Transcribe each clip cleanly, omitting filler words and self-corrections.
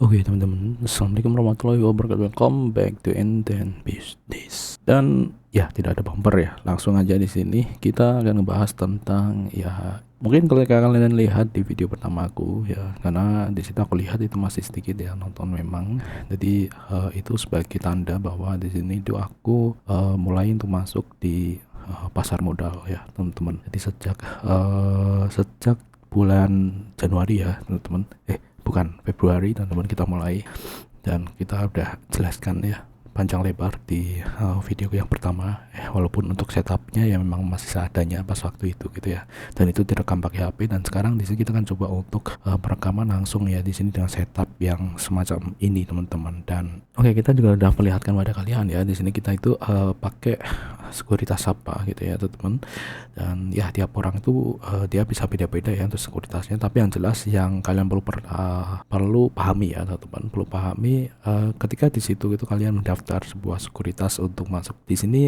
Oke teman-teman, assalamualaikum warahmatullahi wabarakatuh. Welcome back to Enten Business. Dan ya tidak ada bumper ya, langsung aja di sini kita akan ngebahas tentang ya mungkin kalau kalian lihat di video pertama aku ya, karena di situ aku lihat itu masih sedikit ya nonton memang. Jadi itu sebagai tanda bahwa di sini itu aku mulai untuk masuk di pasar modal ya teman-teman. Jadi sejak bulan Januari ya teman-teman, bukan Februari teman-teman, kita mulai dan kita udah jelaskan ya panjang lebar di video yang pertama, walaupun untuk setupnya ya memang masih seadanya pas waktu itu gitu ya, dan itu direkam pakai HP. Dan sekarang di sini kita akan coba untuk perekaman langsung ya di sini dengan setup yang semacam ini teman-teman. Dan oke, kita juga udah perlihatkan pada kalian ya di sini kita itu pakai sekuritas apa gitu ya teman-teman. Dan ya tiap orang itu dia bisa beda-beda ya untuk sekuritasnya, tapi yang jelas yang kalian perlu pahami ya teman-teman, perlu pahami ketika di situ itu kalian mendaftar sebuah sekuritas untuk masuk di sini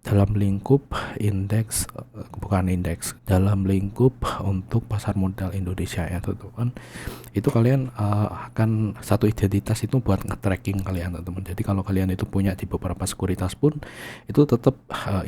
dalam lingkup indeks, dalam lingkup untuk pasar modal Indonesia ya teman-teman. Itu kalian akan satu identitas itu buat nge-tracking kalian teman-teman. Jadi kalau kalian itu punya di beberapa sekuritas pun itu tetap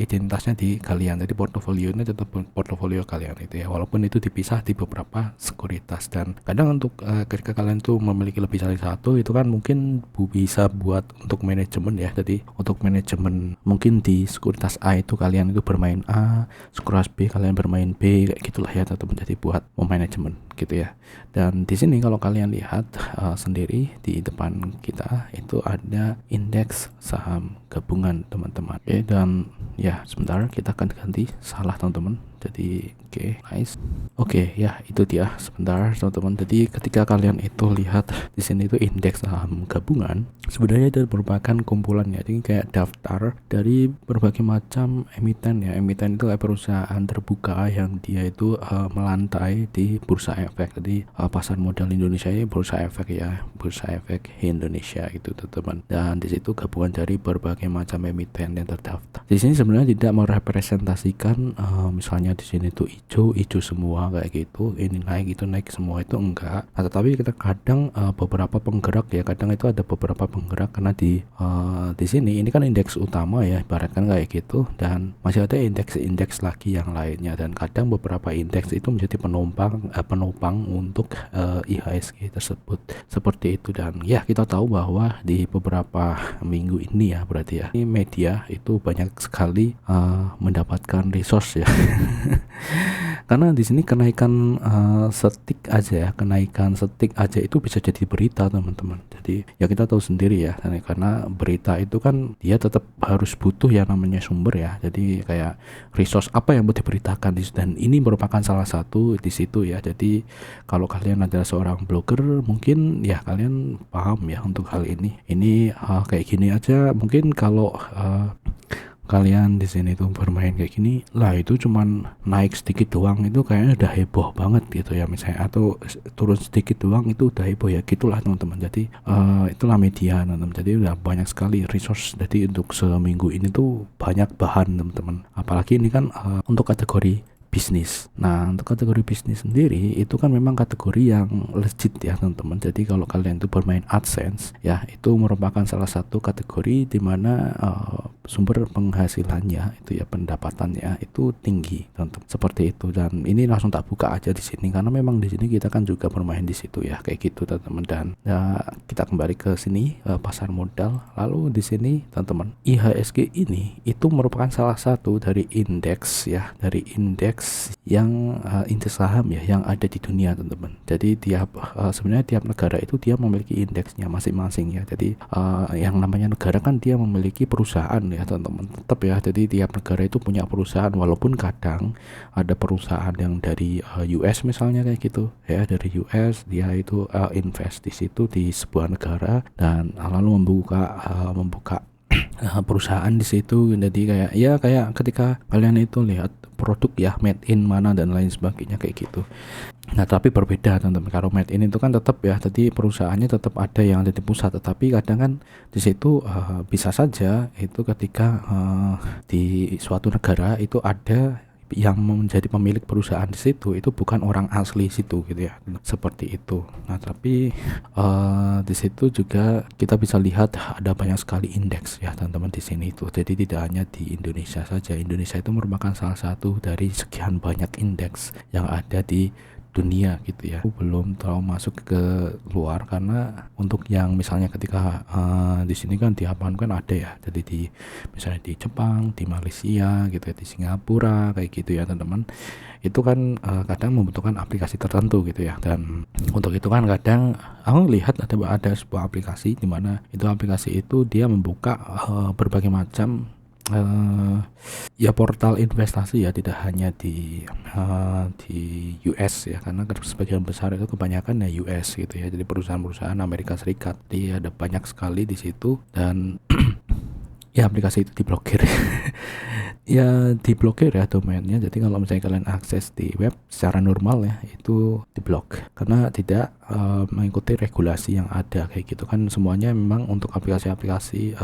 identitasnya di kalian, jadi portofolionya tetap portofolio kalian itu ya, walaupun itu dipisah di beberapa sekuritas. Dan kadang untuk ketika kalian tuh memiliki lebih dari satu itu kan mungkin bisa buat untuk manajemen ya. Jadi untuk manajemen mungkin di sekuritas A itu kalian itu bermain A, sekuritas B kalian bermain B, kayak gitulah ya teman-teman. Jadi buat memanajemen gitu ya. Dan di sini kalau kalian lihat sendiri di depan kita itu ada indeks saham gabungan teman-teman. Oke, dan ya sebentar kita akan ganti salah teman-teman. Jadi oke, nice. Oke ya, itu dia sebentar teman-teman. Jadi ketika kalian itu lihat di sini itu indeks saham gabungan, sebenarnya itu merupakan kumpulan ya. Jadi kayak daftar dari berbagai macam emiten ya. Emiten itu kayak perusahaan terbuka yang dia itu melantai di bursa efek. Jadi pasar modal Indonesia ini bursa efek ya, bursa efek Indonesia gitu teman-teman. Dan di situ gabungan dari berbagai macam emiten yang terdaftar. Di sini sebenarnya tidak merepresentasikan misalnya di sini tuh hijau semua kayak gitu, ini naik itu naik semua, itu enggak. Nah, tetapi kita kadang beberapa penggerak ya, kadang itu ada beberapa penggerak karena di sini ini kan indeks utama ya, ibaratkan kayak gitu, dan masih ada indeks lagi yang lainnya, dan kadang beberapa indeks itu menjadi penopang untuk IHSG tersebut seperti itu. Dan ya kita tahu bahwa di beberapa minggu ini ya berarti ya, ini media itu banyak sekali mendapatkan resource ya. Karena di sini kenaikan setik aja itu bisa jadi berita teman-teman. Jadi ya kita tahu sendiri ya, karena berita itu kan dia tetap harus butuh yang namanya sumber ya. Jadi kayak resource apa yang mau diberitakan, dan ini merupakan salah satu di situ ya. Jadi kalau kalian adalah seorang blogger mungkin ya kalian paham ya untuk hal ini. Ini kayak gini aja mungkin kalau kalian di sini tuh bermain kayak gini lah, itu cuman naik sedikit doang itu kayaknya udah heboh banget gitu ya misalnya, atau turun sedikit doang itu udah heboh ya, gitulah teman-teman. Jadi itulah media teman-teman. Jadi udah banyak sekali resource. Jadi untuk seminggu ini tuh banyak bahan teman-teman, apalagi ini kan untuk kategori bisnis. Nah, untuk kategori bisnis sendiri itu kan memang kategori yang legit ya teman-teman. Jadi kalau kalian itu bermain AdSense ya, itu merupakan salah satu kategori di mana sumber penghasilannya itu ya, pendapatannya itu tinggi teman-teman, seperti itu. Dan ini langsung tak buka aja di sini karena memang di sini kita kan juga bermain di situ ya, kayak gitu teman-teman. Dan ya kita kembali ke sini pasar modal. Lalu di sini teman-teman, IHSG ini itu merupakan salah satu dari indeks ya, dari indeks yang indeks saham ya yang ada di dunia teman-teman. Jadi sebenarnya tiap negara itu dia memiliki indeksnya masing-masing ya. Jadi yang namanya negara kan dia memiliki perusahaan ya teman-teman, tetap ya. Jadi tiap negara itu punya perusahaan, walaupun kadang ada perusahaan yang dari US misalnya kayak gitu ya, dari US dia itu invest di situ di sebuah negara dan lalu membuka perusahaan di situ. Jadi kayak ketika kalian itu lihat produk ya, made in mana dan lain sebagainya kayak gitu. Nah tapi berbeda teman-teman, kalau made in itu kan tetap ya, jadi perusahaannya tetap ada yang ada di pusat, tetapi kadang kan di situ bisa saja itu ketika di suatu negara itu ada yang menjadi pemilik perusahaan di situ itu bukan orang asli situ gitu ya, seperti itu. Nah tapi di situ juga kita bisa lihat ada banyak sekali indeks ya teman-teman di sini itu. Jadi tidak hanya di Indonesia saja. Indonesia itu merupakan salah satu dari sekian banyak indeks yang ada di dunia gitu ya. Aku belum terlalu masuk ke luar karena untuk yang misalnya ketika di sini kan di Japan kan ada ya. Jadi di misalnya di Jepang, di Malaysia gitu ya, di Singapura kayak gitu ya teman-teman. Itu kan kadang membutuhkan aplikasi tertentu gitu ya. Dan untuk itu kan kadang aku lihat ada sebuah aplikasi di mana itu aplikasi itu dia membuka berbagai macam ya portal investasi ya, tidak hanya di US ya, karena sebagian besar itu kebanyakan ya US gitu ya, jadi perusahaan-perusahaan Amerika Serikat. Jadi ada banyak sekali di situ dan ya aplikasi itu diblokir. Ya diblokir ya domainnya. Jadi kalau misalnya kalian akses di web secara normal ya itu diblok karena tidak mengikuti regulasi yang ada kayak gitu kan. Semuanya memang untuk aplikasi-aplikasi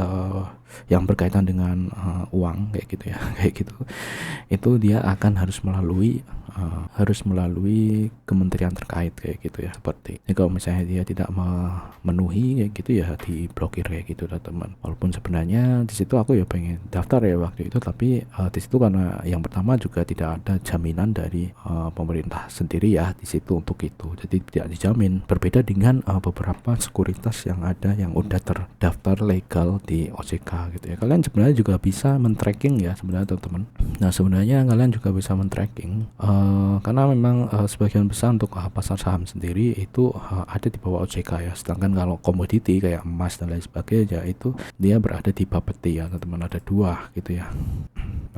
yang berkaitan dengan uang kayak gitu ya, kayak gitu itu dia akan harus melalui kementerian terkait kayak gitu ya. Seperti jadi kalau misalnya dia tidak memenuhi kayak gitu ya diblokir kayak gitu lah teman. Walaupun sebenarnya di situ aku ya pengen daftar ya waktu itu, tapi di situ karena yang pertama juga tidak ada jaminan dari pemerintah sendiri ya di situ untuk itu, jadi tidak dijamin. Berbeda dengan beberapa sekuritas yang ada yang udah terdaftar legal di OJK gitu ya. Kalian sebenarnya juga bisa men-tracking ya sebenarnya teman-teman. Nah sebenarnya kalian juga bisa men-tracking karena memang sebagian besar untuk pasar saham sendiri itu ada di bawah OJK ya. Sedangkan kalau komoditi kayak emas dan lain sebagainya itu dia berada di Bapeti ya teman-teman. Ada dua gitu ya.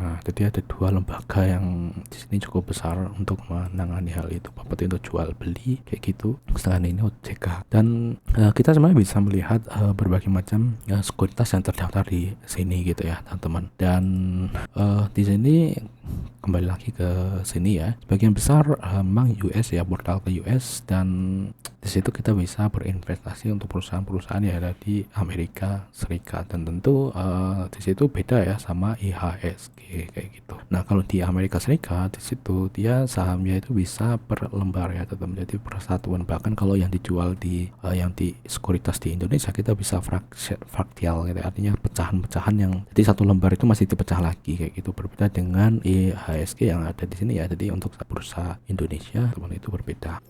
Nah, jadi ada dua lembaga yang di sini cukup besar untuk menangani hal itu. Bapeti untuk jual beli kayak gitu. Sedangkan ini OJK. Dan kita sebenarnya bisa melihat berbagai macam sekuritas yang terdaftar di sini gitu ya teman-teman. Dan di sini kembali lagi ke sini ya, sebagian besar memang US ya, portal ke US, dan di situ kita bisa berinvestasi untuk perusahaan-perusahaan yang ada di Amerika Serikat. Dan tentu di situ beda ya sama IHSG kayak gitu. Nah kalau di Amerika Serikat di situ dia sahamnya itu bisa per lembar ya tetap menjadi persatuan. Bahkan kalau yang dijual di yang di sekuritas di Indonesia kita bisa fraktal gitu, artinya pecahan-pecahan yang jadi satu lembar itu masih dipecah lagi kayak gitu. Berbeda dengan IHSG yang ada di sini ya. Jadi untuk bursa Indonesia teman itu berbeda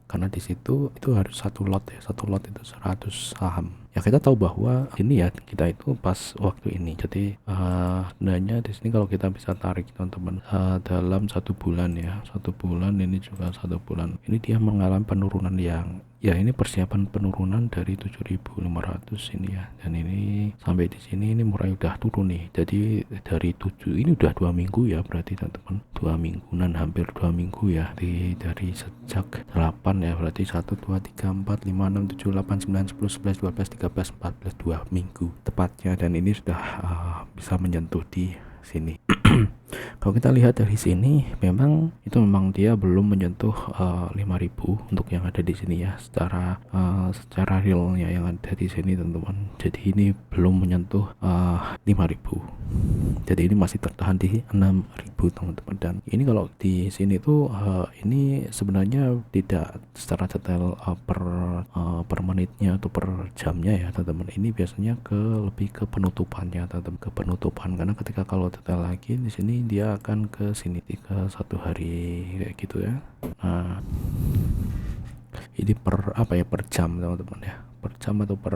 karena di situ itu harus satu lot ya, satu lot itu 100 saham ya. Kita tahu bahwa ini ya kita itu pas waktu ini, jadi sebenarnya di sini kalau kita bisa tarik teman-teman dalam 1 bulan ya, 1 bulan ini juga 1 bulan ini dia mengalami penurunan yang ya, ini persiapan penurunan dari 7.500 ini ya, dan ini sampai di sini ini mulai udah turun nih. Jadi dari 7 ini udah 2 minggu ya berarti teman-teman, 2 mingguan, hampir 2 minggu ya, dari sejak 8 ya, berarti 1 2 3 4 5 6 7 8 9 10 11 12 13 14 2 minggu tepatnya. Dan ini sudah bisa menyentuh di sini. Kalau kita lihat dari sini memang dia belum menyentuh 5.000 untuk yang ada di sini ya, secara realnya yang ada di sini teman-teman. Jadi ini belum menyentuh 5.000. Jadi ini masih tertahan di 6.000 teman-teman. Dan ini kalau di sini tuh ini sebenarnya tidak secara detail per menitnya atau per jamnya ya teman-teman. Ini biasanya lebih ke penutupannya teman-teman, ke penutupan, karena ketika kalau detail lagi di sini dia akan ke sini ke 1 hari kayak gitu ya. Nah ini per jam teman-teman ya, per jam atau per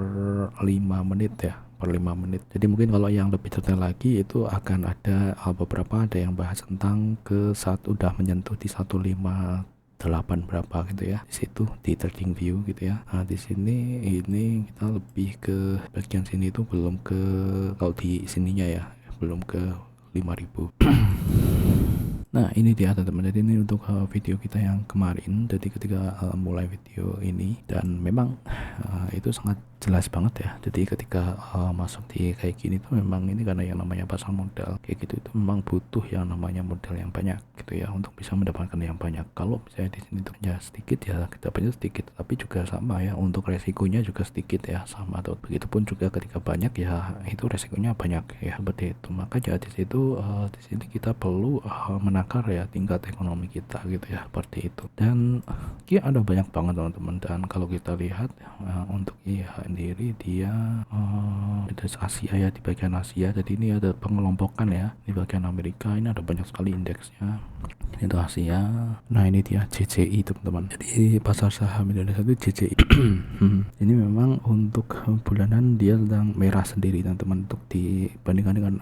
5 menit ya, per 5 menit. Jadi mungkin kalau yang lebih detail lagi itu akan ada beberapa ada yang bahas tentang udah menyentuh di 158 berapa gitu ya, di situ di trading view gitu ya. Nah di sini ini kita lebih ke bagian sini itu belum ke, kalau di sininya ya belum ke 5.000. Nah ini dia teman-teman, jadi ini untuk video kita yang kemarin. Jadi ketika mulai video ini, dan memang itu sangat jelas banget ya. Jadi ketika masuk di kayak gini tuh memang ini karena yang namanya pasar modal kayak gitu itu memang butuh yang namanya modal yang banyak gitu ya untuk bisa mendapatkan yang banyak. Kalau misalnya di sini tuh ya sedikit ya kita banyak sedikit, tapi juga sama ya untuk resikonya juga sedikit ya sama. Atau begitupun juga ketika banyak ya itu resikonya banyak ya, seperti itu. Makanya di situ di sini kita perlu menakar ya tingkat ekonomi kita gitu ya, seperti itu. Dan ya ada banyak banget teman-teman. Dan kalau kita lihat untuk IHSG sendiri dia ada Asia ya, di bagian Asia. Jadi ini ada pengelompokan ya, di bagian Amerika ini ada banyak sekali indeksnya. Ini itu Asia. Nah ini dia JCI teman-teman. Jadi pasar saham Indonesia itu JCI. Ini memang untuk bulanan dia sedang merah sendiri teman-teman, untuk dibandingkan dengan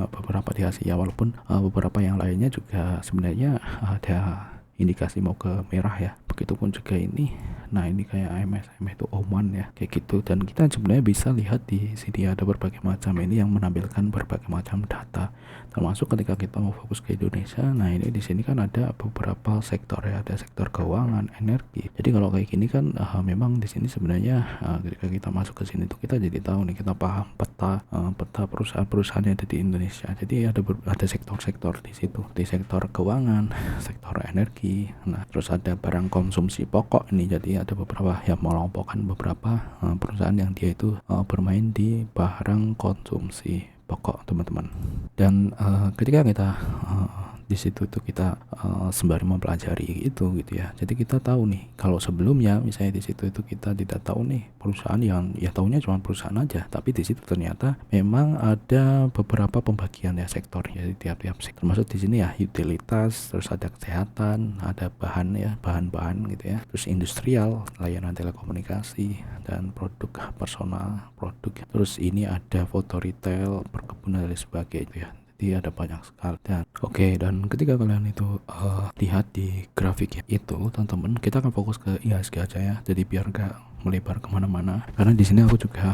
beberapa di Asia, walaupun beberapa yang lainnya juga sebenarnya ada indikasi mau ke merah ya. Begitupun juga ini. Nah ini kayak AMSM itu Oman ya, kayak gitu. Dan kita sebenarnya bisa lihat di sini ada berbagai macam ini yang menampilkan berbagai macam data, termasuk ketika kita mau fokus ke Indonesia. Nah ini di sini kan ada beberapa sektor ya, ada sektor keuangan, energi. Jadi kalau kayak gini kan memang di sini sebenarnya ketika kita masuk ke sini tuh kita jadi tahu nih, kita paham peta perusahaan-perusahaan yang ada di Indonesia. Jadi ada sektor-sektor di situ, di sektor keuangan, sektor energi. Nah terus ada barang konsumsi pokok ini, jadi ada beberapa yang melompokan beberapa perusahaan yang dia itu bermain di barang konsumsi pokok teman-teman. Dan ketika kita di situ tuh kita sembari mempelajari itu gitu ya. Jadi kita tahu nih, kalau sebelumnya misalnya di situ itu kita tidak tahu nih perusahaan yang ya tahunya cuma perusahaan aja, tapi di situ ternyata memang ada beberapa pembagian ya sektor ya, di tiap-tiap sektor. Termasuk di sini ya utilitas, terus ada kesehatan, ada bahan-bahan gitu ya. Terus industrial, layanan telekomunikasi, dan produk personal, produk. Terus ini ada foto retail, perkebunan dan sebagainya ya. Jadi ada banyak sekali. Dan ketika kalian itu lihat di grafik ya, itu teman-teman, kita akan fokus ke IHSG aja ya. Jadi biar gak melebar kemana-mana. Karena di sini aku juga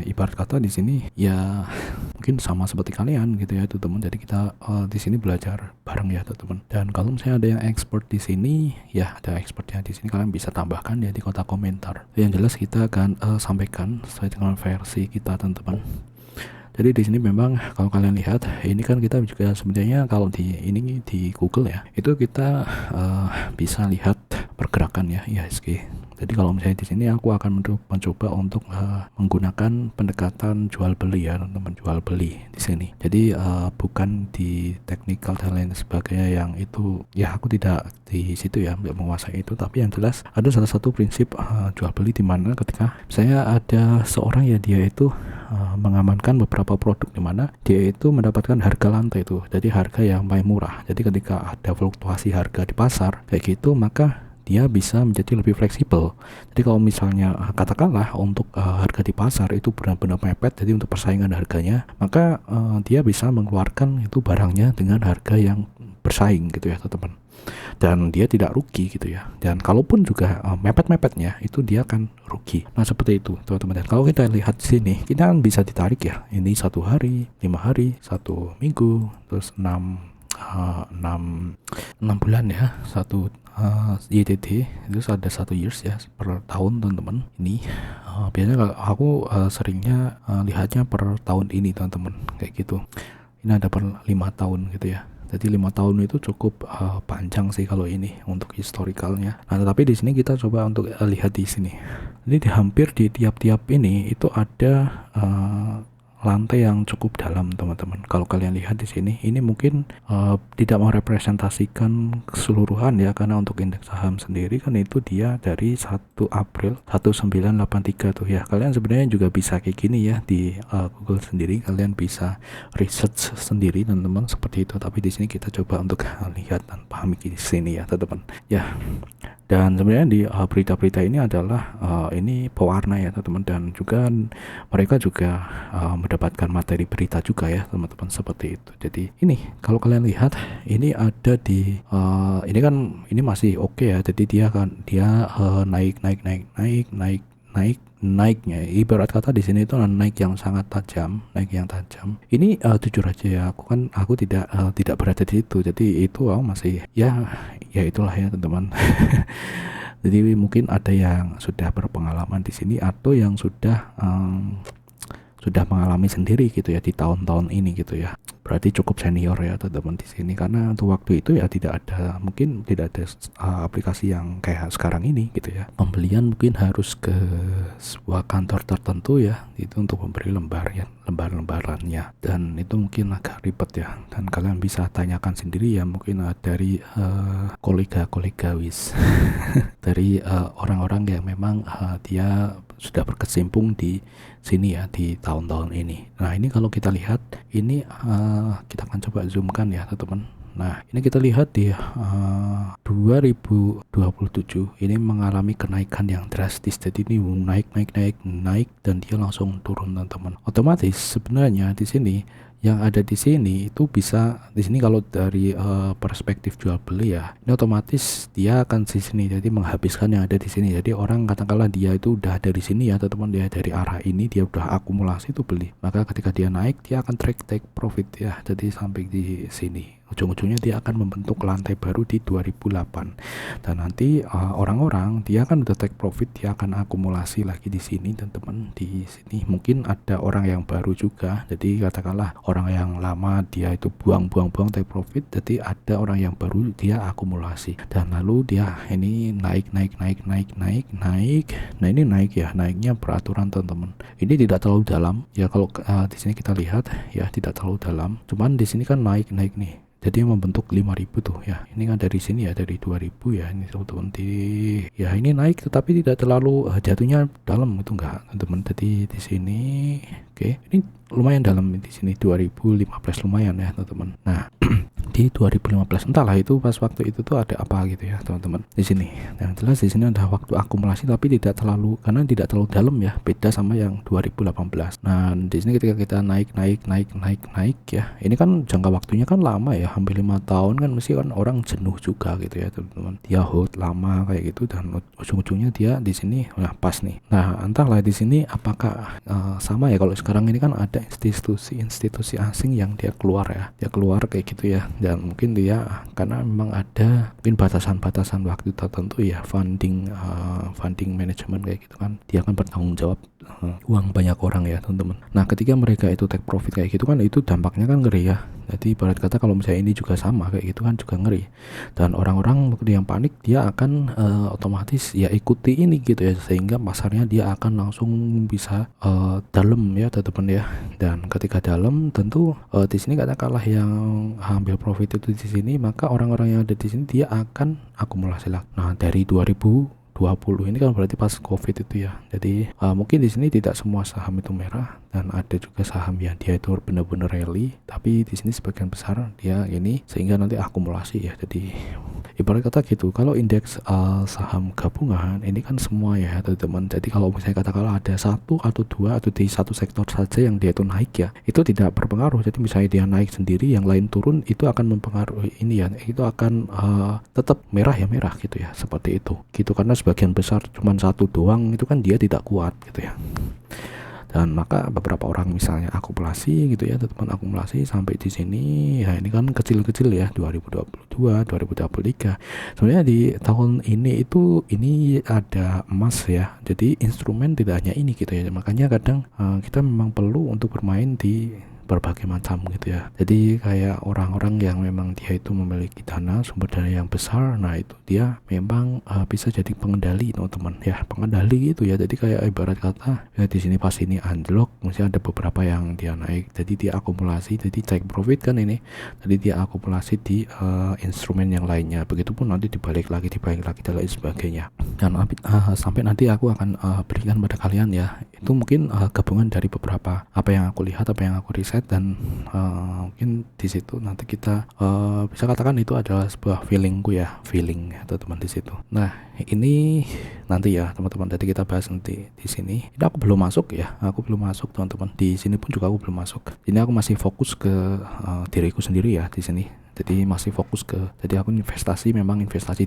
ibarat kata di sini ya mungkin sama seperti kalian gitu ya teman. Jadi kita di sini belajar bareng ya teman. Dan kalau misalnya ada yang expert di sini ya, ada expertnya di sini, kalian bisa tambahkan ya di kotak komentar. Yang jelas kita akan sampaikan sesuai dengan versi kita teman-teman. Jadi di sini memang kalau kalian lihat ini kan kita juga sebenarnya kalau di Google ya, itu kita bisa lihat pergerakan ya IHSG. Jadi kalau misalnya di sini aku akan mencoba untuk menggunakan pendekatan jual beli ya teman-teman, jual beli di sini. Jadi bukan di technical dan lain sebagainya yang itu ya, aku tidak di situ ya, tidak menguasai itu. Tapi yang jelas ada salah satu prinsip jual beli di mana ketika misalnya ada seorang ya, dia itu mengamankan beberapa produk di mana dia itu mendapatkan harga lantai itu, jadi harga yang paling murah. Jadi ketika ada fluktuasi harga di pasar kayak gitu, maka dia bisa menjadi lebih fleksibel. Jadi kalau misalnya katakanlah untuk harga di pasar itu benar-benar mepet, jadi untuk persaingan harganya, maka dia bisa mengeluarkan itu barangnya dengan harga yang bersaing gitu ya teman-teman. Dan dia tidak rugi gitu ya. Dan kalaupun juga mepet-mepetnya itu dia akan rugi. Nah seperti itu teman-teman. Dan kalau kita lihat di sini, kita kan bisa ditarik ya. Ini 1 hari, 5 hari, 1 minggu, terus 6 bulan ya, 1 YTD itu ada 1 years ya, per tahun teman-teman. Ini biasanya kalau aku seringnya lihatnya per tahun ini teman-teman, kayak gitu. Ini ada per 5 tahun gitu ya. Jadi 5 tahun itu cukup panjang sih kalau ini untuk historicalnya. Nah tetapi di sini kita coba untuk lihat di sini. Jadi hampir di tiap-tiap ini itu ada lantai yang cukup dalam teman-teman. Kalau kalian lihat di sini, ini mungkin tidak merepresentasikan keseluruhan ya, karena untuk indeks saham sendiri kan itu dia dari 1 April 1983 tuh ya. Kalian sebenarnya juga bisa kayak gini ya di Google sendiri, kalian bisa research sendiri teman-teman seperti itu. Tapi di sini kita coba untuk lihat dan pahami di sini ya teman-teman. Ya. Dan sebenarnya di berita-berita ini adalah ini pewarna ya teman-teman, dan juga mereka juga mendapatkan materi berita juga ya teman-teman, seperti itu. Jadi ini kalau kalian lihat ini ada di ini kan ini masih oke ya. Jadi dia naiknya ibarat kata di sini itu naik yang sangat tajam, Ini jujur aja ya, aku tidak berada di situ. Jadi itu masih ya itulah ya teman-teman. Jadi mungkin ada yang sudah berpengalaman di sini atau yang sudah mengalami sendiri gitu ya di tahun-tahun ini gitu ya. berarti cukup senior ya teman-teman di sini, karena untuk waktu itu ya mungkin tidak ada aplikasi yang kayak sekarang ini gitu ya. Pembelian mungkin harus ke sebuah kantor tertentu ya, itu untuk memberi lembarannya, dan itu mungkin agak ribet ya, dan kalian bisa tanyakan sendiri ya mungkin dari kolega-kolega dari orang-orang yang memang dia sudah berkecimpung di sini ya di tahun-tahun ini. Nah ini kalau kita lihat ini kita akan coba zoomkan ya teman-teman. Nah ini kita lihat di 2027 ini mengalami kenaikan yang drastis. Jadi ini naik dan dia langsung turun teman-teman. Otomatis sebenarnya di sini yang ada di sini itu bisa di sini kalau dari perspektif jual beli ya, ini otomatis dia akan di sini jadi menghabiskan yang ada di sini. Jadi orang katakanlah dia itu udah dari sini ya teman-teman, dia dari arah ini dia udah akumulasi itu beli, maka ketika dia naik dia akan take profit ya, jadi sampai di sini ujung-ujungnya dia akan membentuk lantai baru di 2008, dan nanti orang-orang dia akan udah take profit, dia akan akumulasi lagi di sini teman-teman. Di sini mungkin ada orang yang baru juga, jadi katakanlah orang yang lama dia itu buang take profit, jadi ada orang yang baru dia akumulasi, dan lalu dia ini naik. Nah ini naik ya, naiknya peraturan teman-teman. Ini tidak terlalu dalam ya, kalau di sini kita lihat ya tidak terlalu dalam, cuman di sini kan naik nih. Jadi membentuk 5000 tuh ya. Ini kan dari sini ya, dari 2000 ya. Ini teman-teman ya ini naik tetapi tidak terlalu jatuhnya dalam itu enggak, teman-teman. Jadi di sini oke. Ini lumayan dalam di sini 2015 lumayan ya, teman-teman. Nah, di 2015 entahlah itu pas waktu itu tuh ada apa gitu ya, teman-teman. Di sini. Yang jelas di sini ada waktu akumulasi tapi tidak terlalu dalam ya. Beda sama yang 2018. Nah, di sini ketika kita naik ya. Ini kan jangka waktunya kan lama ya, hampir 5 tahun kan, mesti kan orang jenuh juga gitu ya teman-teman. Dia hold lama kayak gitu dan ujung-ujungnya dia di sini pas nih. Nah entahlah di sini apakah sama ya, kalau sekarang ini kan ada institusi asing yang dia keluar kayak gitu ya, dan mungkin dia karena memang ada mungkin batasan waktu tertentu ya, funding manajemen kayak gitu kan, dia akan bertanggung jawab uang banyak orang ya teman-teman. Nah ketika mereka itu take profit kayak gitu kan, itu dampaknya kan ngeri ya. Jadi ibarat kata kalau misalnya ini juga sama kayak gitu kan juga ngeri, dan orang-orang yang panik dia akan otomatis ya ikuti ini gitu ya, sehingga pasarnya dia akan langsung bisa dalam ya teman-teman ya. Dan ketika dalam tentu di sini katakanlah yang ambil profit itu di sini, maka orang-orang yang ada di sini dia akan akumulasi lah. Nah dari 2020 ini kan berarti pas COVID itu ya. Jadi mungkin di sini tidak semua saham itu merah, dan ada juga saham yang dia itu benar-benar rally, tapi di sini sebagian besar dia ini sehingga nanti akumulasi ya. Jadi ibarat kata gitu, kalau indeks saham gabungan ini kan semua ya teman-teman. Jadi kalau misalnya katakanlah ada satu atau dua atau di satu sektor saja yang dia itu naik ya, itu tidak berpengaruh. Jadi misalnya dia naik sendiri yang lain turun, itu akan mempengaruhi ini ya, itu akan tetap merah gitu ya, seperti itu gitu, karena sebagian besar cuman satu doang itu kan dia tidak kuat gitu ya. Dan maka beberapa orang misalnya akumulasi gitu ya teman-teman, akumulasi sampai di sini ya, ini kan kecil-kecil ya 2022 2023. Sebenarnya di tahun ini ada emas ya, jadi instrumen tidak hanya ini gitu ya. Makanya kadang kita memang perlu untuk bermain di berbagai macam gitu ya. Jadi kayak orang-orang yang memang dia itu memiliki sumber dana yang besar, nah itu dia memang bisa jadi pengendali teman-teman ya, pengendali gitu ya. Jadi kayak ibarat kata ya, di sini pas ini anjlok, mesti ada beberapa yang dia naik, jadi dia akumulasi, jadi take profit kan ini, jadi dia akumulasi di instrumen yang lainnya. Begitupun nanti dibalik lagi dan lain sebagainya. Dan sampai nanti aku akan berikan pada kalian ya, itu mungkin gabungan dari beberapa apa yang aku lihat, apa yang aku riset, dan mungkin di situ nanti kita bisa katakan itu adalah sebuah feeling teman-teman di situ. Nah ini nanti ya teman-teman, jadi kita bahas nanti di sini. Ini aku belum masuk teman-teman, di sini pun juga aku belum masuk. Ini aku masih fokus ke diriku sendiri ya di sini. Jadi masih fokus jadi aku investasi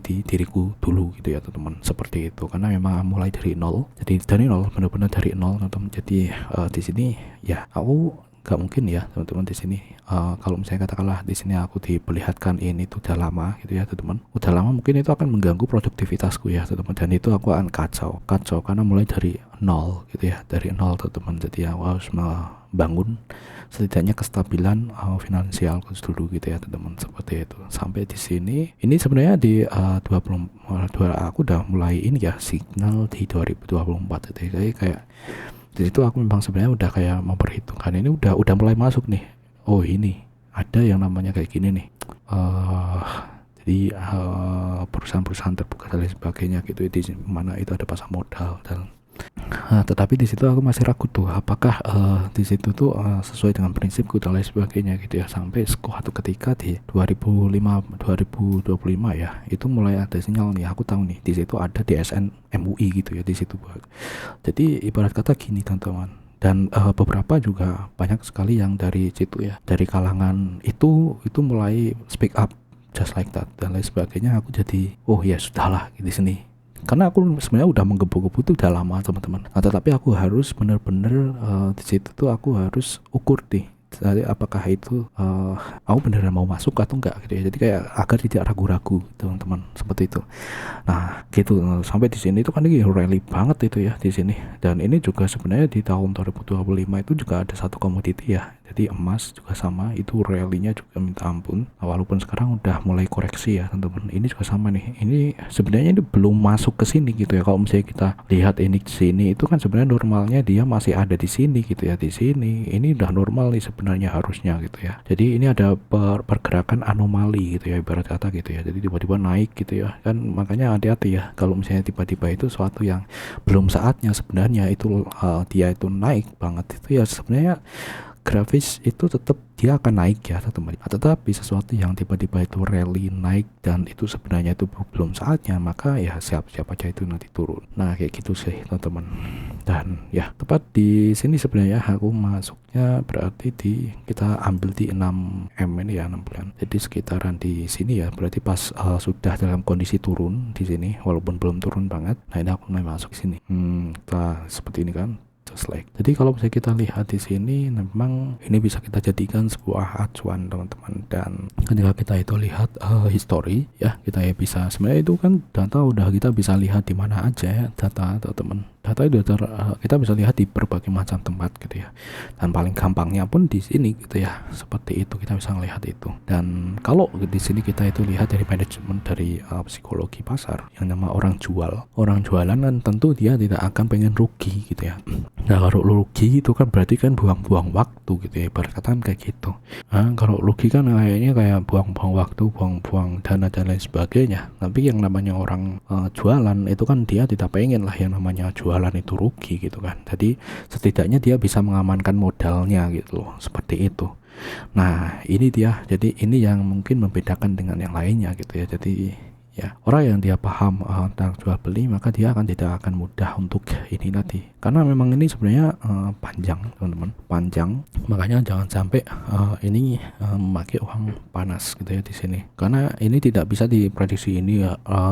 di diriku dulu gitu ya teman-teman, seperti itu. Karena memang mulai dari nol, jadi dari nol, benar-benar dari nol teman-teman. Jadi di sini ya aku gak mungkin ya teman-teman di sini. Kalau misalnya katakanlah di sini aku diperlihatkan ini tuh udah lama gitu ya teman-teman, udah lama, mungkin itu akan mengganggu produktivitasku ya teman-teman, dan itu aku akan kacau karena mulai dari nol gitu ya, dari nol teman-teman. Jadi aku harus membangun setidaknya kestabilan finansial dulu gitu ya teman-teman, seperti itu. Sampai di sini ini sebenarnya di 22 aku udah mulai ini ya signal di 2024 itu kayak di situ aku memang sebenarnya udah kayak memperhitungkan ini udah mulai masuk nih. Oh ini ada yang namanya kayak gini nih. Jadi perusahaan-perusahaan terbuka dan lain sebagainya gitu, di mana itu ada pasar modal dan tetapi di situ aku masih ragu tuh apakah di situ tuh sesuai dengan prinsipku dan lain sebagainya gitu ya. Sampai suatu ketika di 2025 ya itu mulai ada sinyal nih, aku tahu nih di situ ada DSN MUI gitu ya di situ. Jadi ibarat kata gini teman-teman, dan beberapa juga banyak sekali yang dari situ ya, dari kalangan itu mulai speak up just like that dan lain sebagainya. Aku jadi oh ya sudahlah di sini, karena aku sebenarnya udah menggebu-gebu tuh udah lama teman-teman. Tetapi aku harus bener-bener di situ tuh aku harus ukur nih, jadi apakah itu aku beneran mau masuk atau enggak gitu ya. Jadi kayak agar tidak ragu-ragu teman-teman, seperti itu. Nah gitu, sampai di sini itu kan ini rally banget itu ya di sini. Dan ini juga sebenarnya di tahun 2025 itu juga ada satu komoditi ya, jadi emas juga sama, itu rally-nya juga minta ampun. Walaupun sekarang udah mulai koreksi ya teman-teman, ini juga sama nih. Ini sebenarnya ini belum masuk ke sini gitu ya. Kalau misalnya kita lihat ini di sini itu kan sebenarnya normalnya dia masih ada di sini gitu ya, di sini. Ini udah normal nih sebenarnya harusnya gitu ya. Jadi ini ada pergerakan anomali gitu ya ibarat kata gitu ya. Jadi tiba-tiba naik gitu ya kan, makanya hati-hati ya kalau misalnya tiba-tiba itu suatu yang belum saatnya sebenarnya itu dia itu naik banget itu ya, sebenarnya grafis itu tetap dia akan naik ya teman-teman. Tetapi sesuatu yang tiba-tiba itu rally naik dan itu sebenarnya itu belum saatnya, maka ya siap-siap aja itu nanti turun. Nah kayak gitu sih teman-teman. Dan ya tepat di sini sebenarnya aku masuknya berarti kita ambil di 6M ini ya, 6 bulan. Jadi sekitaran di sini ya, berarti pas sudah dalam kondisi turun di sini walaupun belum turun banget. Nah ini aku mulai masuk sini. Kita seperti ini kan. Jadi kalau bisa kita lihat di sini, memang ini bisa kita jadikan sebuah acuan teman-teman. Dan ketika kita itu lihat history ya, kita ya bisa sebenarnya itu kan data udah kita bisa lihat di mana aja ya data teman-teman. Data itu kita bisa lihat di berbagai macam tempat gitu ya. Dan paling gampangnya pun di sini gitu ya. Seperti itu kita bisa melihat itu. Dan kalau di sini kita itu lihat dari manajemen dari psikologi pasar yang nama orang jualan kan tentu dia tidak akan pengen rugi gitu ya. Nah kalau rugi itu kan berarti kan buang-buang waktu gitu ya, ibarat kata kayak gitu. Nah, kalau rugi kan kayaknya kayak buang-buang waktu, buang-buang dana dan lain sebagainya. Tapi yang namanya orang jualan itu kan dia tidak pengen lah yang namanya jualan itu rugi gitu kan. Jadi setidaknya dia bisa mengamankan modalnya gitu loh, seperti itu. Nah ini dia, jadi ini yang mungkin membedakan dengan yang lainnya gitu ya. Jadi ya orang yang dia paham tentang jual beli, maka dia tidak akan mudah untuk ini nanti, karena memang ini sebenarnya panjang teman-teman, panjang. Makanya jangan sampai ini memakai uang panas gitu ya di sini, karena ini tidak bisa diprediksi ini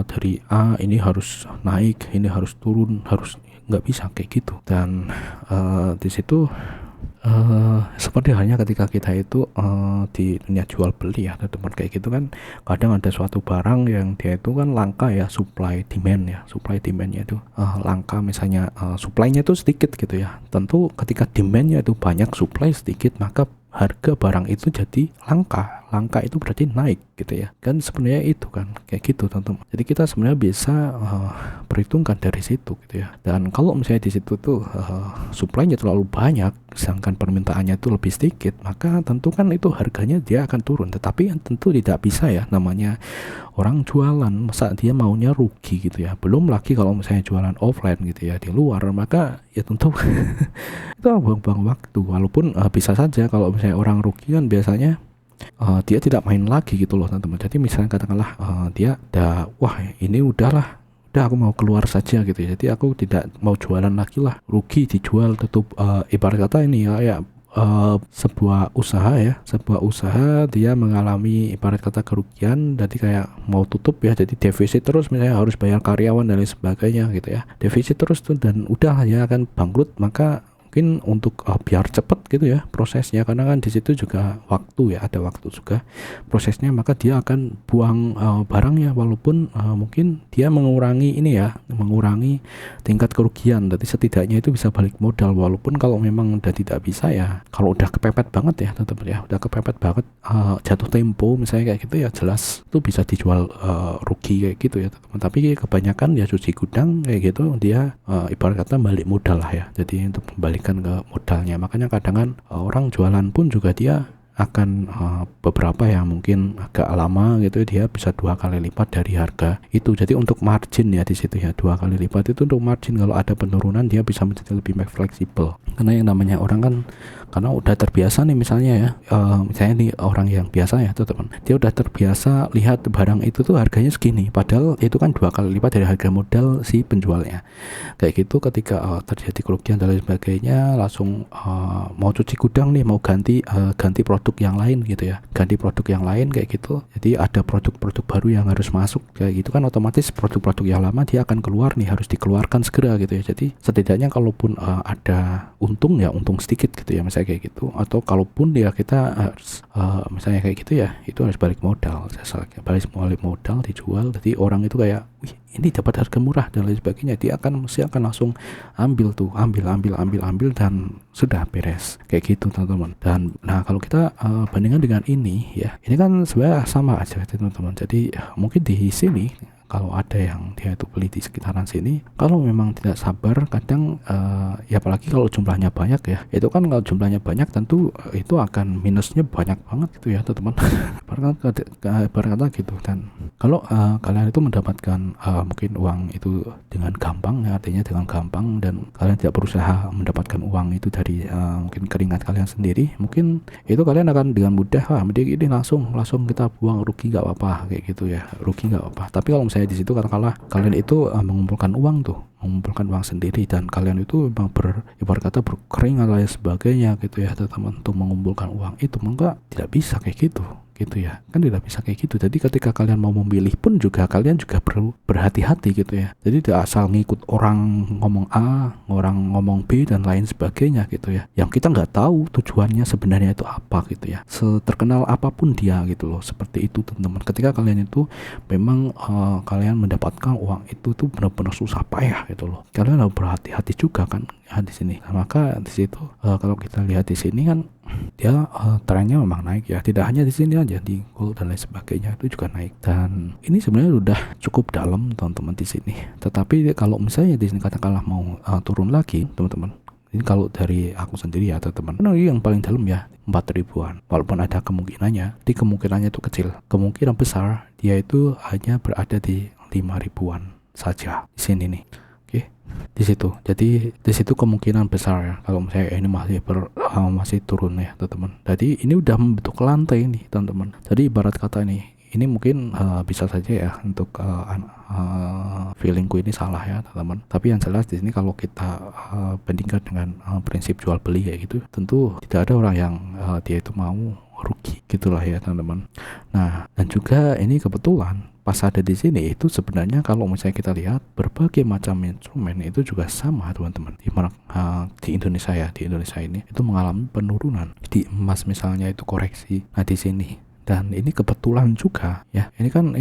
dari ini harus naik, ini harus turun, harus nggak bisa kayak gitu. Dan di situ seperti halnya ketika kita itu di dunia jual beli ya teman-teman, kayak gitu kan kadang ada suatu barang yang dia itu kan langka ya, supply demandnya itu langka, misalnya supply-nya itu sedikit gitu ya. Tentu ketika demandnya itu banyak, supply sedikit, maka harga barang itu jadi langka itu berarti naik gitu ya kan, sebenarnya itu kan kayak gitu teman-teman. Jadi kita sebenarnya bisa perhitungkan dari situ gitu ya. Dan kalau misalnya di situ tuh supply-nya terlalu banyak sedangkan permintaannya itu lebih sedikit, maka tentu kan itu harganya dia akan turun. Tetapi tentu tidak bisa ya, namanya orang jualan masa dia maunya rugi gitu ya. Belum lagi kalau misalnya jualan offline gitu ya di luar, maka ya tentu itu buang-buang waktu. Walaupun bisa saja kalau misalnya orang rugi kan biasanya dia tidak main lagi gitu loh teman-teman. Jadi misalnya katakanlah dia wah ini udah aku mau keluar saja gitu ya. Jadi aku tidak mau jualan lagi lah, rugi dijual tutup, ibarat kata ini ya sebuah usaha dia mengalami ibarat kata kerugian, jadi kayak mau tutup ya, jadi defisit terus, misalnya harus bayar karyawan dan lain sebagainya gitu ya, defisit terus tuh, dan udah ya akan bangkrut. Maka mungkin untuk biar cepet gitu ya prosesnya, karena kan di situ juga waktu ya, ada waktu juga prosesnya, maka dia akan buang barangnya, walaupun mungkin dia mengurangi ini ya, mengurangi tingkat kerugian. Jadi setidaknya itu bisa balik modal, walaupun kalau memang udah tidak bisa ya, kalau udah kepepet banget ya tetap ya, udah kepepet banget jatuh tempo misalnya kayak gitu ya, jelas itu bisa dijual rugi kayak gitu ya teman. Tapi kebanyakan ya cuci gudang kayak gitu, dia ibarat kata balik modal lah ya, jadi untuk kembalikan ke modalnya. Makanya kadang kan orang jualan pun juga dia akan beberapa yang mungkin agak lama gitu, dia bisa 2 kali lipat dari harga itu. Jadi untuk margin ya di situ ya, 2 kali lipat itu untuk margin. Kalau ada penurunan dia bisa menjadi lebih fleksibel, karena yang namanya orang kan karena udah terbiasa nih misalnya ya, misalnya nih orang yang biasa ya tuh teman, dia udah terbiasa lihat barang itu tuh harganya segini, padahal itu kan 2 kali lipat dari harga modal si penjualnya kayak gitu. Ketika terjadi kerugian dan lain sebagainya, langsung mau cuci gudang nih, mau ganti produk yang lain gitu ya, ganti produk yang lain kayak gitu. Jadi ada produk-produk baru yang harus masuk kayak gitu kan, otomatis produk-produk yang lama dia akan keluar nih, harus dikeluarkan segera gitu ya. Jadi setidaknya kalaupun ada untung ya, untung sedikit gitu ya misalnya kayak gitu, atau kalaupun ya kita harus misalnya kayak gitu ya, itu harus balik modal, balik modal dijual. Jadi orang itu kayak, wih ini dapat harga murah dan lain sebagainya, dia akan langsung ambil dan sudah beres kayak gitu teman-teman. Dan nah kalau kita bandingkan dengan ini ya, ini kan sebenarnya sama aja teman-teman. Jadi mungkin di sini kalau ada yang dia itu beli di sekitaran sini, kalau memang tidak sabar kadang ya apalagi kalau jumlahnya banyak ya, itu kan kalau jumlahnya banyak tentu itu akan minusnya banyak banget gitu ya teman-teman. Barangkali gitu. Dan kalau kalian itu mendapatkan mungkin uang itu dengan gampang ya, artinya dengan gampang, dan kalian tidak berusaha mendapatkan uang itu dari mungkin keringat kalian sendiri, mungkin itu kalian akan dengan mudah mending ini langsung kita buang, rugi gak apa-apa kayak gitu ya, rugi gak apa-apa. Tapi kalau misalnya di situ katakanlah kalian itu mengumpulkan uang sendiri, dan kalian itu memang ibarat kata berkeringat lain sebagainya gitu ya teman-teman, untuk mengumpulkan uang itu, maka tidak bisa kayak gitu ya kan, tidak bisa kayak gitu. Jadi ketika kalian mau memilih pun juga kalian juga perlu berhati-hati gitu ya. Jadi tidak asal ngikut orang ngomong A, orang ngomong B dan lain sebagainya gitu ya, yang kita nggak tahu tujuannya sebenarnya itu apa gitu ya, seterkenal apapun dia gitu loh. Seperti itu teman-teman, ketika kalian itu memang kalian mendapatkan uang itu tuh benar-benar susah payah gitu loh, kalian harus berhati-hati juga kan ya di sini. Nah, maka di situ kalau kita lihat di sini kan dia trennya memang naik ya, tidak hanya di sini aja, di gold dan lain sebagainya itu juga naik. Dan ini sebenarnya udah cukup dalam teman-teman di sini. Tetapi kalau misalnya di sini katakanlah mau turun lagi teman-teman, ini kalau dari aku sendiri ya teman-teman, ini yang paling dalam ya 4 ribuan, walaupun ada kemungkinannya, kemungkinannya itu kecil, kemungkinan besar dia itu hanya berada di 5 ribuan saja di sini nih. Di situ, jadi di situ kemungkinan besar ya kalau misalnya ini masih turun ya teman-teman. Jadi ini udah membentuk lantai nih teman-teman. Jadi ibarat kata ini mungkin bisa saja ya untuk feelingku ini salah ya teman-teman. Tapi yang jelas di sini kalau kita bandingkan dengan prinsip jual beli ya gitu, tentu tidak ada orang yang dia itu mau rugi gitulah ya teman-teman. Nah, dan juga ini kebetulan pas ada di sini itu sebenarnya kalau misalnya kita lihat berbagai macam instrumen itu juga sama teman-teman. Di Indonesia ya, di Indonesia ini itu mengalami penurunan. Di emas misalnya itu koreksi. Nah di sini, dan ini kebetulan juga ya, ini kan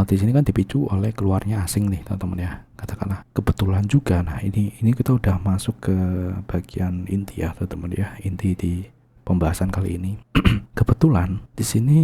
di sini kan dipicu oleh keluarnya asing nih teman-teman ya, katakanlah kebetulan juga. Nah ini kita udah masuk ke bagian inti ya teman-teman ya, inti di pembahasan kali ini. Kebetulan di sini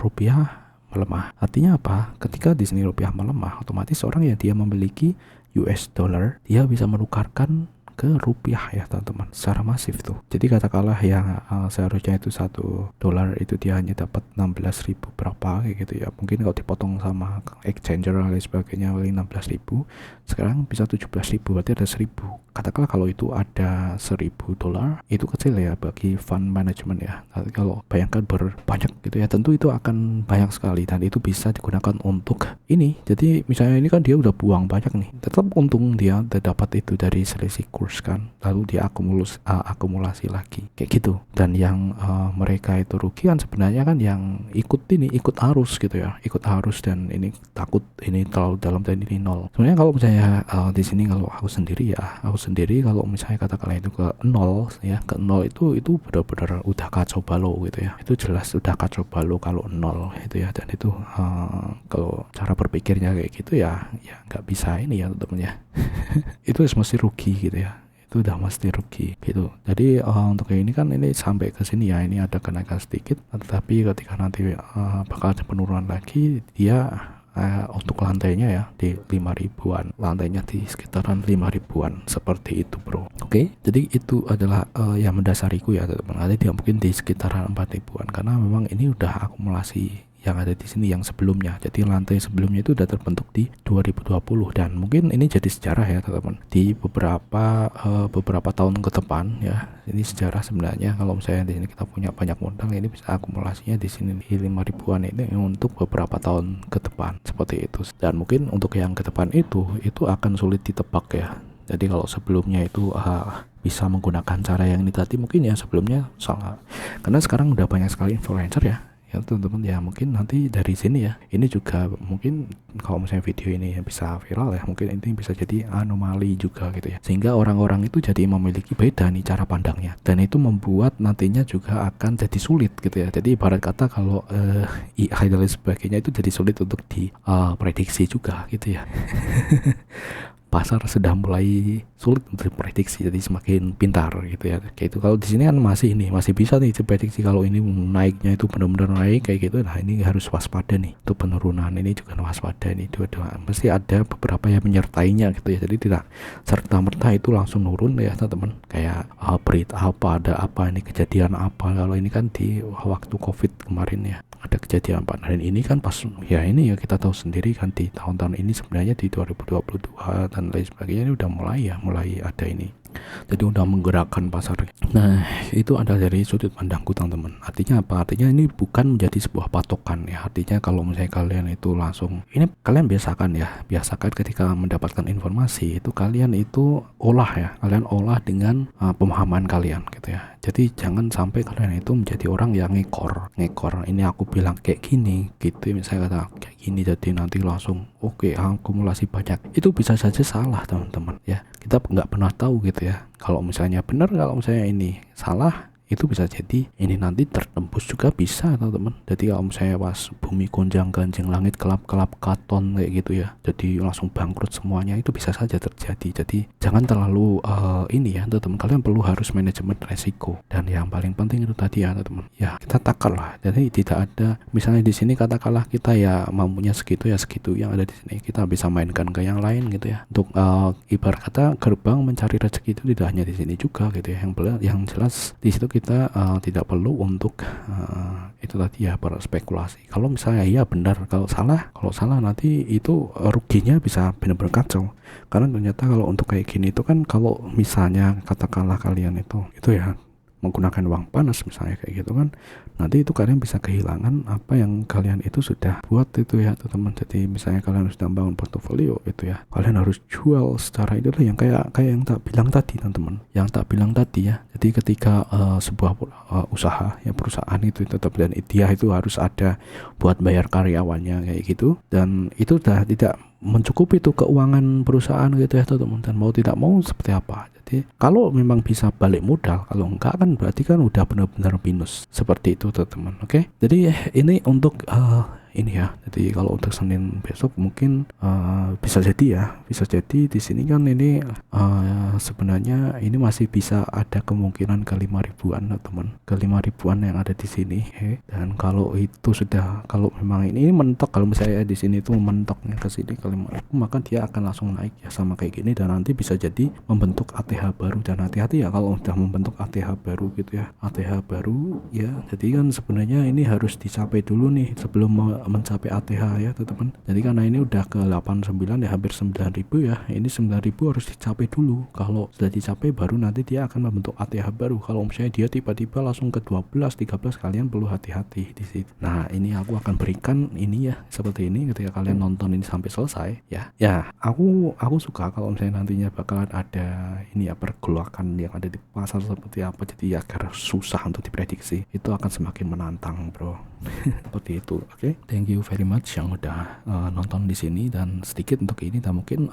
rupiah melemah. Artinya apa? Ketika di sini rupiah melemah, otomatis orang yang dia memiliki US dollar, dia bisa menukarkan ke rupiah ya teman-teman, secara masif tuh. Jadi katakanlah yang seharusnya itu $1 itu dia hanya dapat 16.000 berapa kayak gitu ya, mungkin kalau dipotong sama exchanger dan lain sebagainya paling 16.000, sekarang bisa 17.000, berarti ada 1.000. Katakanlah kalau itu ada $1.000, itu kecil ya bagi fund management ya. Tapi kalau bayangkan berbanyak gitu ya, tentu itu akan banyak sekali, dan itu bisa digunakan untuk ini. Jadi misalnya ini kan dia udah buang banyak nih, tetap untung dia dapat itu dari selisih kurs diteruskan lalu akumulasi lagi kayak gitu. Dan yang mereka itu rugi kan sebenarnya kan yang ikut arus gitu ya, ikut arus, dan ini takut ini terlalu dalam dan ini nol. Sebenarnya kalau misalnya di sini kalau aku sendiri kalau misalnya katakanlah itu ke nol ya, ke nol itu benar-benar udah kacau balau gitu ya, itu jelas udah kacau balau kalau nol itu ya. Dan itu kalau cara berpikirnya kayak gitu ya nggak bisa ini ya teman-teman ya. Itu mesti rugi gitu ya, itu udah mesti rugi gitu. Jadi untuk ini kan ini sampai ke sini ya, ini ada kenaikan sedikit, tetapi ketika nanti bakal ada penurunan lagi, dia untuk lantainya ya di 5.000-an, lantainya di sekitaran 5.000-an seperti itu bro. Oke, jadi itu adalah yang mendasariku ya teman-teman. Ada dia mungkin di sekitaran 4.000-an karena memang ini udah akumulasi yang ada di sini yang sebelumnya. Jadi lantai sebelumnya itu udah terbentuk di 2020, dan mungkin ini jadi sejarah ya teman-teman di beberapa tahun ke depan ya. Ini sejarah sebenarnya kalau misalnya di sini kita punya banyak modal, ini bisa akumulasinya di sini di 5.000-an ini untuk beberapa tahun ke depan seperti itu. Dan mungkin untuk yang ke depan itu akan sulit ditebak ya. Jadi kalau sebelumnya itu bisa menggunakan cara yang ini tadi, mungkin ya sebelumnya salah, karena sekarang udah banyak sekali influencer ya teman-teman ya. Mungkin nanti dari sini ya, ini juga mungkin kalau misalnya video ini bisa viral ya, mungkin ini bisa jadi anomali juga gitu ya, sehingga orang-orang itu jadi memiliki beda nih cara pandangnya, dan itu membuat nantinya juga akan jadi sulit gitu ya. Jadi ibarat kata kalau AI dan lain sebagainya itu jadi sulit untuk diprediksi juga gitu ya. Pasar sudah mulai sulit untuk diprediksi, jadi semakin pintar gitu ya. Kayak itu kalau di sini kan masih bisa nih diprediksi kalau ini naiknya itu benar-benar naik kayak gitu. Nah ini harus waspada nih, untuk penurunan ini juga waspada nih, dua-dua mesti ada beberapa yang menyertainya gitu ya. Jadi tidak serta-merta itu langsung nurun ya teman-teman, kayak berita apa, ada apa, ini kejadian apa. Kalau ini kan di waktu COVID kemarin ya ada kejadian apa, dan ini kan pas ya ini ya kita tahu sendiri kan di tahun-tahun ini sebenarnya di 2022 dan lain sebagainya ini udah mulai ada ini, jadi udah menggerakkan pasar. Nah itu ada dari sudut pandangku teman-teman. Artinya apa? Artinya ini bukan menjadi sebuah patokan ya. Artinya kalau misalnya kalian itu langsung ini, kalian biasakan ketika mendapatkan informasi itu kalian itu kalian olah dengan pemahaman kalian gitu ya. Jadi jangan sampai kalian itu menjadi orang yang ngekor, ini aku bilang kayak gini gitu, misalnya kata kayak gini jadi nanti langsung oke, akumulasi banyak. Itu bisa saja salah teman-teman ya, kita nggak pernah tahu gitu ya. Kalau misalnya benar, kalau misalnya ini salah, itu bisa jadi ini nanti tertembus juga bisa teman-teman. Jadi kalau misalnya pas bumi gonjang ganjing, langit kelap-kelap katon kayak gitu ya, jadi langsung bangkrut semuanya, itu bisa saja terjadi. Jadi jangan terlalu ini ya teman-teman, kalian perlu harus manajemen resiko. Dan yang paling penting itu tadi ya teman-teman ya, kita takar lah. Jadi tidak ada misalnya di sini katakanlah kita ya mampunya segitu ya segitu, yang ada di sini kita bisa mainkan ke yang lain gitu ya. Untuk ibarat kata gerbang mencari rezeki itu tidak hanya di sini juga gitu ya. Yang jelas di situ kita tidak perlu untuk itu tadi ya berspekulasi. Kalau misalnya iya benar, kalau salah nanti itu ruginya bisa benar-benar kacau. Karena ternyata kalau untuk kayak gini itu kan, kalau misalnya katakanlah kalian itu ya menggunakan uang panas misalnya kayak gitu kan, nanti itu kalian bisa kehilangan apa yang kalian itu sudah buat itu ya teman-teman. Jadi misalnya kalian sudah bangun portofolio itu ya, kalian harus jual secara itu yang kayak yang tak bilang tadi teman-teman, ya. Jadi ketika sebuah usaha ya, perusahaan itu tetap, dan dia itu harus ada buat bayar karyawannya kayak gitu, dan itu udah tidak mencukupi itu keuangan perusahaan gitu ya teman-teman, dan mau tidak mau seperti apa. Jadi kalau memang bisa balik modal, kalau enggak kan berarti kan udah benar-benar minus seperti itu teman-teman. Oke, jadi ini untuk ini ya. Jadi kalau untuk Senin besok mungkin bisa jadi di sini kan ini sebenarnya ini masih bisa ada kemungkinan ke 5.000-an teman, ke 5.000-an yang ada di sini. Dan kalau itu sudah, kalau memang ini mentok, kalau misalnya di sini itu mentoknya ke sini ke 5.000, maka dia akan langsung naik ya sama kayak gini, dan nanti bisa jadi membentuk ATH baru. Dan hati-hati ya kalau sudah membentuk ATH baru gitu ya, ATH baru ya. Jadi kan sebenarnya ini harus dicapai dulu nih sebelum mencapai ATH ya teman-teman. Jadi karena ini udah ke 89 ya, hampir 9.000 ya, ini 9.000 harus dicapai dulu. Kalau sudah dicapai baru nanti dia akan membentuk ATH baru. Kalau misalnya dia tiba-tiba langsung ke 12, 13, kalian perlu hati-hati di situ. Nah ini aku akan berikan ini ya, seperti ini ketika kalian nonton ini sampai selesai ya. Ya aku suka kalau misalnya nantinya bakalan ada ini ya, pergolakan yang ada di pasar seperti apa, jadi agar susah untuk diprediksi, itu akan semakin menantang bro. Seperti itu. Oke, thank you very much yang udah nonton di sini, dan sedikit untuk ini, dan mungkin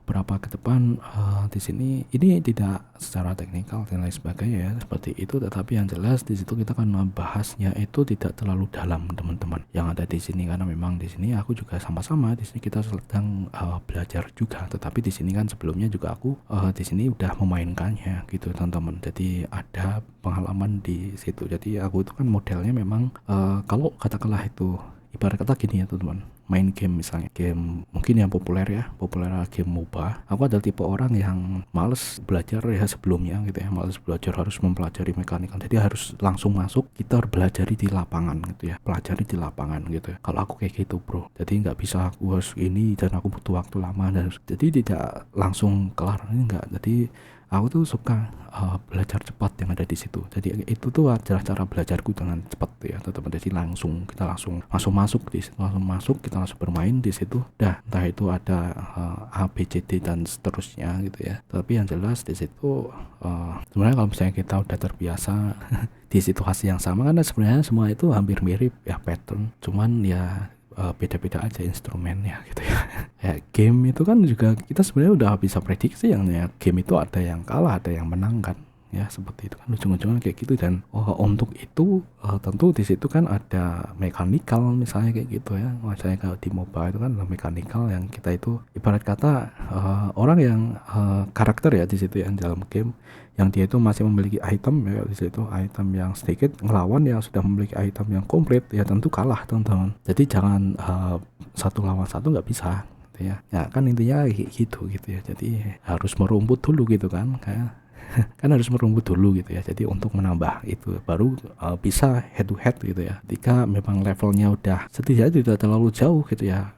berapa ke depan di sini ini tidak secara teknikal dan lain sebagainya ya seperti itu, tetapi yang jelas di situ kita akan membahasnya itu tidak terlalu dalam teman-teman yang ada di sini, karena memang di sini aku juga sama-sama di sini kita sedang belajar juga, tetapi di sini kan sebelumnya juga aku di sini udah memainkannya gitu teman-teman, jadi ada pengalaman di situ. Jadi aku itu kan modelnya memang kalau katakanlah itu ibarat kata gini ya teman-teman, main game misalnya, game mungkin yang populer game MOBA, aku adalah tipe orang yang males belajar ya sebelumnya gitu ya, males belajar, harus mempelajari mekanikal, jadi harus langsung masuk, kita harus pelajari di lapangan gitu ya, pelajari di lapangan gitu ya. Kalau aku kayak gitu bro, jadi nggak bisa aku harus ini dan aku butuh waktu lama, dan jadi tidak langsung kelar, ini enggak. Jadi aku tuh suka belajar cepat yang ada di situ. Jadi itu tuh adalah cara belajarku dengan cepat ya teman-teman. Jadi kita langsung masuk di situ, kita langsung bermain di situ. Dah, entah itu ada A, B, C, D dan seterusnya gitu ya. Tapi yang jelas di situ sebenarnya kalau misalnya kita udah terbiasa di situasi yang sama, karena sebenarnya semua itu hampir mirip ya pattern, cuman ya beda-beda aja instrumennya gitu ya. Ya game itu kan juga kita sebenarnya udah bisa prediksi yang ya, game itu ada yang kalah, ada yang menang kan ya, seperti itu kan ujung-ujungnya kayak gitu. Dan untuk itu tentu di situ kan ada mekanikal misalnya kayak gitu ya, misalnya kalau di MOBA itu kan ada mekanikal yang kita itu ibarat kata orang yang karakter ya di situ yang dalam game, yang dia itu masih memiliki item ya, di situ item yang sedikit ngelawan yang sudah memiliki item yang komplit ya, tentu kalah teman-teman. Jadi jangan satu lawan satu, nggak bisa gitu ya. Ya kan intinya gitu ya. Jadi harus merumput dulu gitu kan, kayak kan harus merumput dulu gitu ya. Jadi untuk menambah itu baru bisa head to head gitu ya. Ketika memang levelnya udah setidaknya tidak terlalu jauh gitu ya,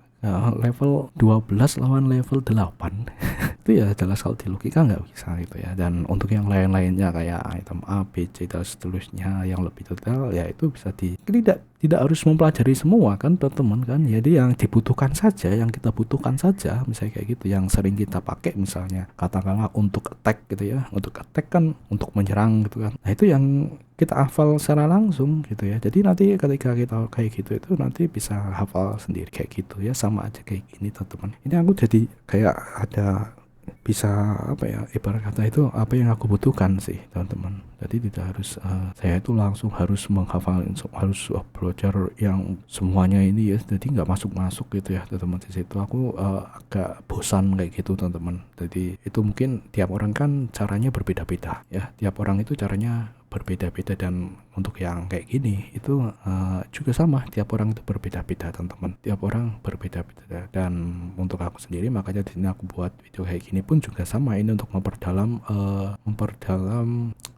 level 12 lawan level 8 itu ya jelas kalau di logika nggak bisa gitu ya. Dan untuk yang lain-lainnya kayak item A, B, C dan seterusnya yang lebih detail ya, itu bisa tidak harus mempelajari semua kan teman-teman kan. Jadi yang dibutuhkan saja, yang kita butuhkan saja, misalnya kayak gitu yang sering kita pakai, misalnya katakanlah untuk attack gitu ya, untuk attack kan untuk menyerang gitu kan. Nah itu yang kita hafal secara langsung gitu ya. Jadi nanti ketika kita kayak gitu itu nanti bisa hafal sendiri kayak gitu ya, sama aja kayak gini teman-teman. Ini aku jadi kayak ada bisa apa ya, ibarat kata itu apa yang aku butuhkan sih teman-teman. Jadi tidak harus saya itu langsung harus menghafal, harus belajar yang semuanya ini ya, jadi nggak masuk gitu ya teman-teman. Di situ aku agak bosan kayak gitu teman-teman. Jadi itu mungkin tiap orang kan caranya berbeda-beda ya, tiap orang itu caranya berbeda-beda, dan untuk yang kayak gini itu juga sama, tiap orang itu berbeda-beda teman-teman, tiap orang berbeda-beda. Dan untuk aku sendiri makanya di sini aku buat video kayak gini pun juga sama, ini untuk memperdalam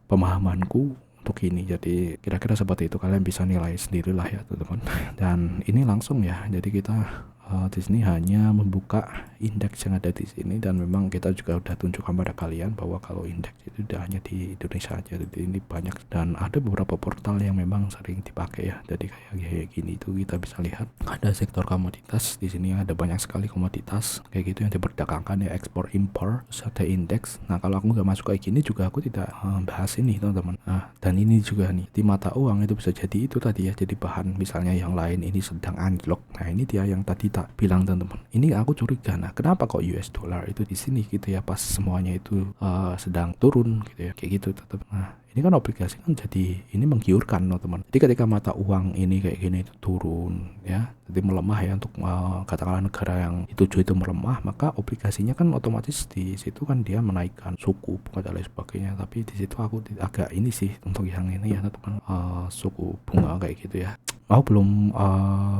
pemahamanku untuk ini. Jadi kira-kira seperti itu, kalian bisa nilai sendirilah ya teman-teman. Dan ini langsung ya, jadi kita di sini hanya membuka indeks yang ada di sini, dan memang kita juga udah tunjukkan pada kalian bahwa kalau indeks itu tidak hanya di Indonesia aja, jadi ini banyak, dan ada beberapa portal yang memang sering dipakai ya. Jadi kayak gini itu kita bisa lihat ada sektor komoditas di sini, ada banyak sekali komoditas kayak gitu yang diperdagangkan ya, ekspor impor, terus ada indeks. Nah kalau aku nggak masuk kayak gini juga aku tidak bahas ini teman-teman. Nah dan ini juga nih di mata uang itu bisa jadi itu tadi ya, jadi bahan misalnya yang lain ini sedang anjlok. Nah ini dia yang tadi bilang teman-teman, ini aku curiga, nah kenapa kok US dollar itu di sini gitu ya, pas semuanya itu sedang turun gitu ya, kayak gitu tetap. Nah ini kan obligasi kan, jadi ini menggiurkan teman-teman. Jadi ketika mata uang ini kayak gini itu turun ya, jadi melemah ya, untuk katakanlah negara yang dituju itu melemah, maka obligasinya kan otomatis di situ kan dia menaikkan suku bunga dan lain sebagainya. Tapi di situ aku agak ini sih untuk yang ini ya teman-teman, suku bunga kayak gitu ya, Aku belum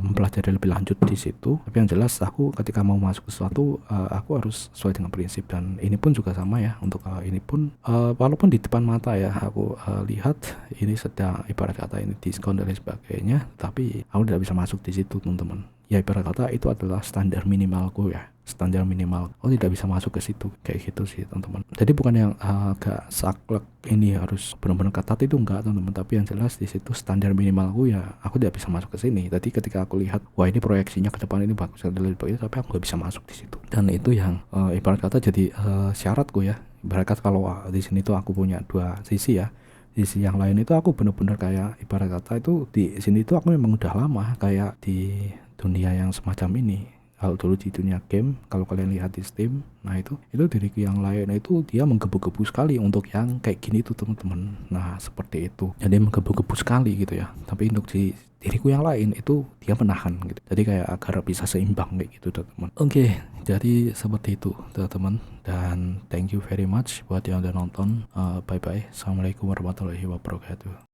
mempelajari lebih lanjut di situ, tapi yang jelas aku ketika mau masuk ke sesuatu aku harus sesuai dengan prinsip, dan ini pun juga sama ya. Untuk ini pun walaupun di depan mata ya aku lihat ini sedang ibarat kata ini diskon dan lain sebagainya, tapi aku tidak bisa masuk di situ teman-teman. Ya ibarat kata itu adalah standar minimalku ya, standar minimal. Oh tidak bisa masuk ke situ kayak gitu sih teman-teman. Jadi bukan yang agak saklek ini harus benar-benar ketat itu enggak teman-teman, tapi yang jelas di situ standar minimalku ya aku tidak bisa masuk ke sini. Jadi ketika aku lihat wah ini proyeksinya ke depan ini bagus dan lain sebagainya, tapi aku nggak bisa masuk di situ. Dan itu yang ibarat kata jadi syaratku ya. Ibarat kata kalau di sini tuh aku punya dua sisi ya. Sisi yang lain itu aku benar-benar kayak ibarat kata itu di sini tuh aku memang udah lama kayak di dunia yang semacam ini. Kalau dulu di dunia game, kalau kalian lihat di Steam, nah itu diriku yang lain itu dia menggebu-gebu sekali untuk yang kayak gini tuh teman-teman. Nah seperti itu, jadi menggebu-gebu sekali gitu ya. Tapi untuk di diriku yang lain itu dia menahan gitu. Jadi kayak agar bisa seimbang kayak gitu teman-teman. Oke, jadi seperti itu teman-teman. Dan thank you very much buat yang udah nonton. Bye bye. Assalamualaikum warahmatullahi wabarakatuh.